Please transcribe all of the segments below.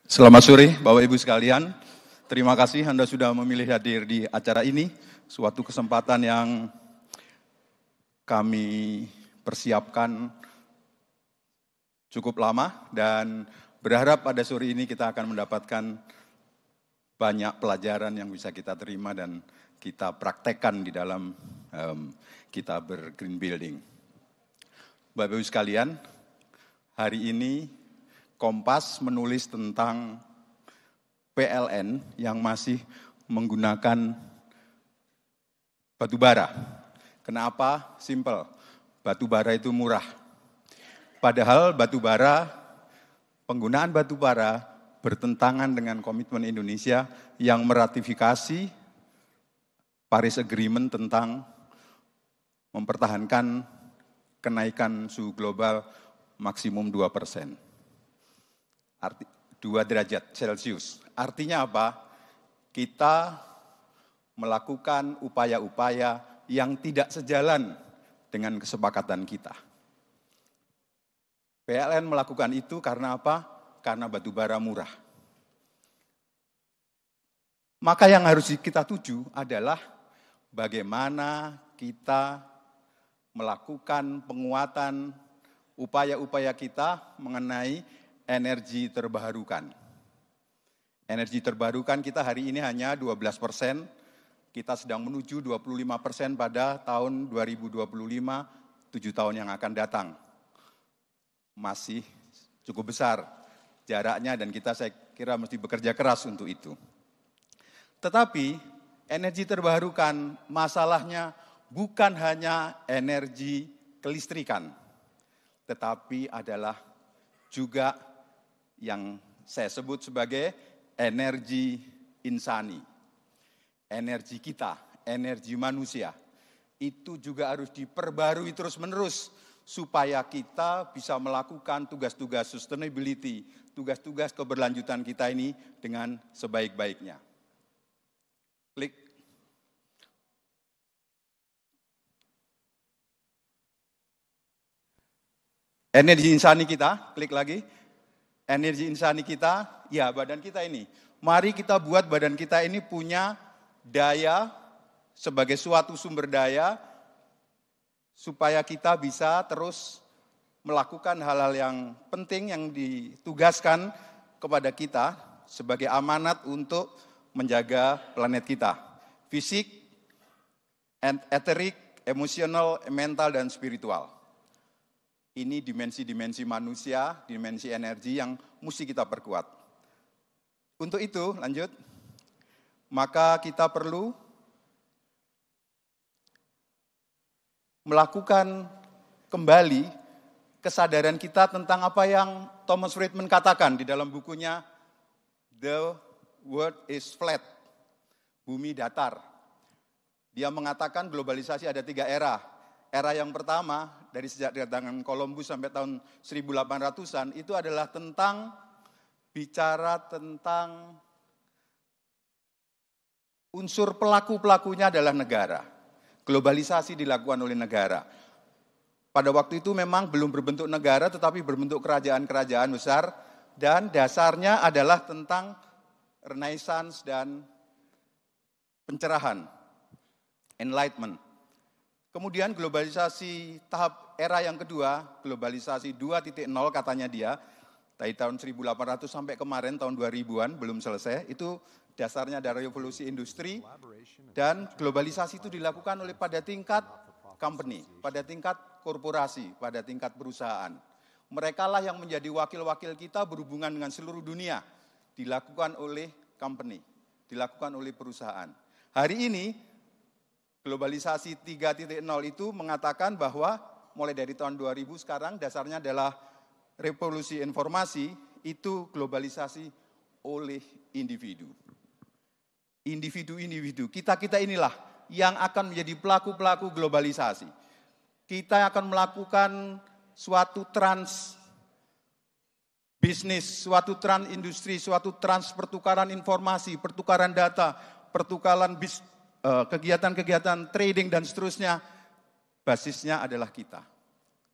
Selamat sore Bapak Ibu sekalian. Terima kasih Anda sudah memilih hadir di acara ini. Suatu kesempatan yang kami persiapkan cukup lama dan berharap pada sore ini kita akan mendapatkan banyak pelajaran yang bisa kita terima dan kita praktekkan di dalam kita bergreen building. Bapak Ibu sekalian, hari ini Kompas menulis tentang PLN yang masih menggunakan batu bara. Kenapa? Simple. Batu bara itu murah. Padahal penggunaan batu bara bertentangan dengan komitmen Indonesia yang meratifikasi Paris Agreement tentang mempertahankan kenaikan suhu global maksimum 2%. 2 derajat Celcius. Artinya apa? Kita melakukan upaya-upaya yang tidak sejalan dengan kesepakatan kita. PLN melakukan itu karena apa? Karena batu bara murah. Maka yang harus kita tuju adalah bagaimana kita melakukan penguatan upaya-upaya kita mengenai energi terbarukan. Energi terbarukan kita hari ini hanya 12%, kita sedang menuju 25% pada tahun 2025, 7 tahun yang akan datang. Masih cukup besar jaraknya dan kita saya kira mesti bekerja keras untuk itu. Tetapi energi terbarukan masalahnya bukan hanya energi kelistrikan, tetapi adalah juga yang saya sebut sebagai energi insani. Energi kita, energi manusia, itu juga harus diperbarui terus-menerus supaya kita bisa melakukan tugas-tugas sustainability, tugas-tugas keberlanjutan kita ini dengan sebaik-baiknya. Klik. Energi insani kita, klik lagi. Energi insani kita, ya badan kita ini. Mari kita buat badan kita ini punya daya sebagai suatu sumber daya supaya kita bisa terus melakukan hal-hal yang penting yang ditugaskan kepada kita sebagai amanat untuk menjaga planet kita. Fisik, eterik, emosional, mental, dan spiritual. Ini dimensi-dimensi manusia, dimensi energi yang mesti kita perkuat. Untuk itu, lanjut, maka kita perlu melakukan kembali kesadaran kita tentang apa yang Thomas Friedman katakan di dalam bukunya The World is Flat, Bumi Datar. Dia mengatakan globalisasi ada 3 era. Era yang pertama, dari sejak kedatangan Columbus sampai tahun 1800-an, itu adalah bicara tentang unsur pelaku-pelakunya adalah negara. Globalisasi dilakukan oleh negara. Pada waktu itu memang belum berbentuk negara, tetapi berbentuk kerajaan-kerajaan besar, dan dasarnya adalah tentang Renaissance dan pencerahan, enlightenment. Kemudian globalisasi tahap era yang kedua, globalisasi 2.0 katanya dia, dari tahun 1800 sampai kemarin tahun 2000-an belum selesai, itu dasarnya dari revolusi industri dan globalisasi itu dilakukan oleh pada tingkat company, pada tingkat korporasi, pada tingkat perusahaan. Mereka lah yang menjadi wakil-wakil kita berhubungan dengan seluruh dunia, dilakukan oleh company, dilakukan oleh perusahaan. Hari ini globalisasi 3.0 itu mengatakan bahwa mulai dari tahun 2000 sekarang dasarnya adalah revolusi informasi, itu globalisasi oleh individu. Individu-individu, kita-kita inilah yang akan menjadi pelaku-pelaku globalisasi. Kita akan melakukan suatu bisnis, suatu industri, suatu pertukaran informasi, pertukaran data, pertukaran kegiatan-kegiatan trading dan seterusnya, basisnya adalah kita.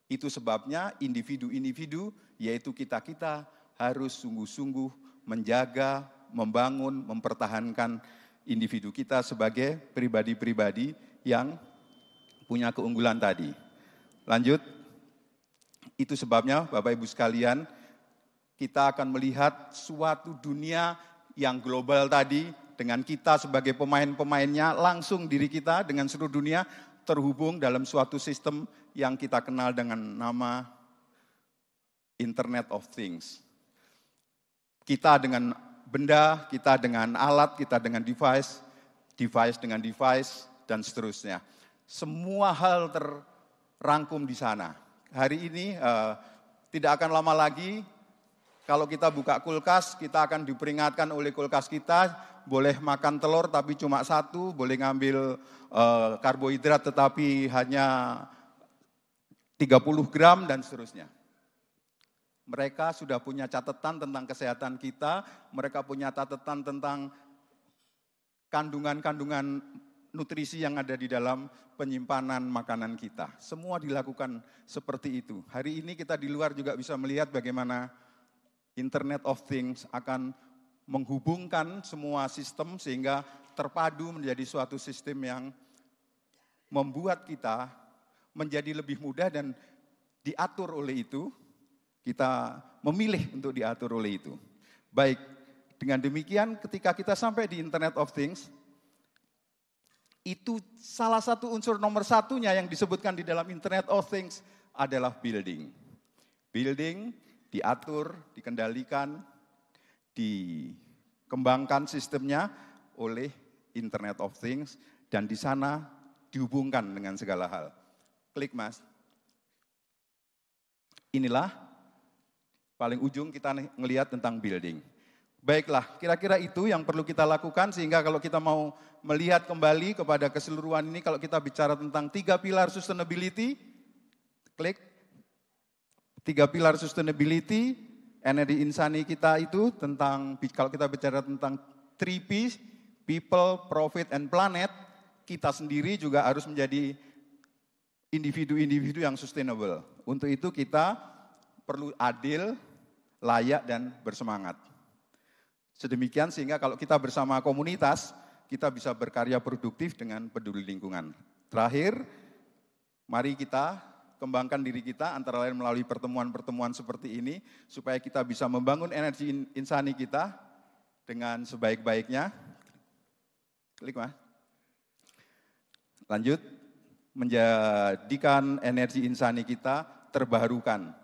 Itu sebabnya individu-individu, yaitu kita-kita harus sungguh-sungguh menjaga, membangun, mempertahankan individu kita sebagai pribadi-pribadi yang punya keunggulan tadi. Lanjut, itu sebabnya Bapak Ibu sekalian, kita akan melihat suatu dunia yang global tadi, dengan kita sebagai pemain-pemainnya, langsung diri kita dengan seluruh dunia terhubung dalam suatu sistem yang kita kenal dengan nama Internet of Things. Kita dengan benda, kita dengan alat, kita dengan device, device dengan device, dan seterusnya. Semua hal terrangkum di sana. Hari ini tidak akan lama lagi, kalau kita buka kulkas, kita akan diperingatkan oleh kulkas kita, boleh makan telur tapi cuma satu, boleh ngambil karbohidrat tetapi hanya 30 gram, dan seterusnya. Mereka sudah punya catatan tentang kesehatan kita, mereka punya catatan tentang kandungan-kandungan nutrisi yang ada di dalam penyimpanan makanan kita. Semua dilakukan seperti itu. Hari ini kita di luar juga bisa melihat bagaimana Internet of Things akan menghubungkan semua sistem sehingga terpadu menjadi suatu sistem yang membuat kita menjadi lebih mudah dan diatur oleh itu. Kita memilih untuk diatur oleh itu. Baik, dengan demikian ketika kita sampai di Internet of Things, itu salah satu unsur nomor satunya yang disebutkan di dalam Internet of Things adalah building. Building diatur, dikendalikan, dikembangkan sistemnya oleh Internet of Things, dan di sana dihubungkan dengan segala hal. Klik Mas. Inilah paling ujung kita ngelihat tentang building. Baiklah, kira-kira itu yang perlu kita lakukan sehingga kalau kita mau melihat kembali kepada keseluruhan ini, kalau kita bicara tentang 3 pilar sustainability, klik 3 pilar sustainability, energi insani kita itu tentang, kalau kita bicara tentang 3P, people, profit, and planet, kita sendiri juga harus menjadi individu-individu yang sustainable. Untuk itu kita perlu adil, layak, dan bersemangat. Sedemikian sehingga kalau kita bersama komunitas, kita bisa berkarya produktif dengan peduli lingkungan. Terakhir, mari kita kembangkan diri kita antara lain melalui pertemuan-pertemuan seperti ini, supaya kita bisa membangun energi insani kita dengan sebaik-baiknya. Klik Mas. Lanjut, menjadikan energi insani kita terbarukan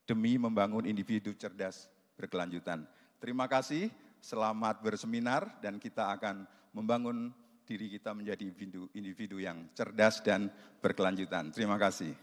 demi membangun individu cerdas berkelanjutan. Terima kasih, selamat berseminar, dan kita akan membangun diri kita menjadi individu yang cerdas dan berkelanjutan. Terima kasih.